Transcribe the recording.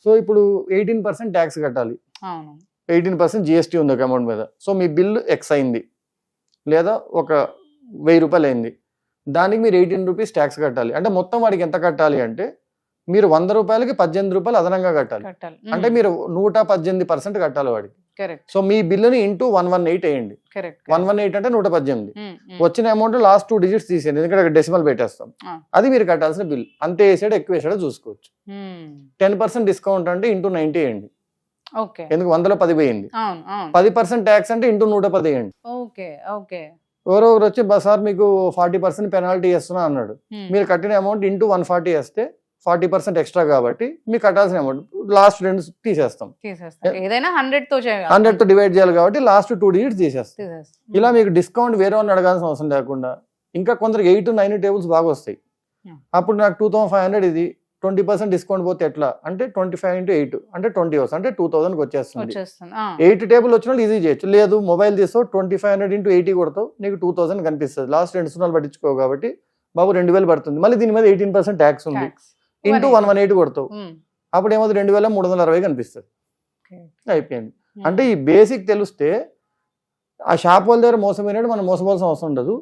So ఇప్పుడు 18% tax కట్టాలి, అవును 18% జిఎస్టీ ఉంది ఒక అమౌంట్ మీద. సో మీ బిల్లు ఎక్స్ అయింది లేదా ఒక 1000 రూపాయలు అయింది, దానికి మీరు 18 రూపీస్ ట్యాక్స్ కట్టాలి. అంటే మొత్తం వాడికి ఎంత కట్టాలి అంటే మీరు 100 రూపాయలకి 18 రూపాయలు అదనంగా కట్టాలి. కట్టాలి. అంటే మీరు 118% కట్టాలి వాడికి. కరెక్ట్ సో మీ బిల్లుని ఇంటూ 118 వేయండి. కరెక్ట్ 118 అంటే 118. వచ్చిన అమౌంట్ లాస్ట్ 2 డిజిట్స్ తీసేయండి, ఎందుకంటే అక్కడ డెసిమల్ పెట్టేస్తాం. అది మీరు కట్టాల్సిన బిల్. అంతే వేసాడో ఎక్కువ వేసాడో చూసుకోవచ్చు. 10% డిస్కౌంట్ అంటే ఇంటూ 90 వేయండి, ఓకే ఎందుకు 100లో 10 పోయింది. అవును అవును 10% ట్యాక్స్ అంటే ఇంటూ 110 వేయండి. ఓకే ఓకే ఎవరో ఒకరు వచ్చి సార్ మీకు 40% పెనాల్టీ వేస్తున్నా అన్నాడు, మీరు కట్టిన అమౌంట్ ఇంటూ 140 వేస్తే 40% ఎక్స్ట్రా కాబట్టి మీకు కట్టాల్సిన అమౌంట్ లాస్ట్ 2 తీసేస్తాం. ఏదైనా 100 తో 100 తో డివైడ్ చేయాలి కాబట్టి లాస్ట్ 2 డిజిట్స్ తీసేస్తాం. తీసేస్తాం. ఇలా మీకు డిస్కౌంట్ వేరే వాళ్ళని అడగాల్సిన అవసరం లేకుండా, ఇంకా కొందరికి 8 9 టేబుల్స్ బాగా వస్తాయి. అప్పుడు నాకు 2500 ఇది 20% డిస్కౌంట్ పోతే ఎట్లా అంటే 25 into 8 అంటే 20 వస్తుంది, అంటే 2000కి వచ్చేస్తుంది. 8 టేబుల్ వచ్చిన వాళ్ళు ఈజీ చేయొచ్చు. లేదు మొబైల్ తీసుకో 2500 into 80 కొడతావు నీకు 2000 కనిపిస్తుంది. లాస్ట్ 2 సున్నాలు పట్టించుకో కాబట్టి బాబు 2000 పడుతుంది. మళ్ళీ దీని మీద 18% ట్యాక్స్ ఉంది, ఇంటూ 118 కొడతావు అప్పుడు ఏమవుతుంది 2360 కనిపిస్తుంది. అయిపోయింది. అంటే ఈ బేసిక్ తెలిస్తే ఆ షాప్ వాళ్ళ దగ్గర మోసమైనట్టు మనం మోసపోవాల్సిన అవసరం ఉండదు.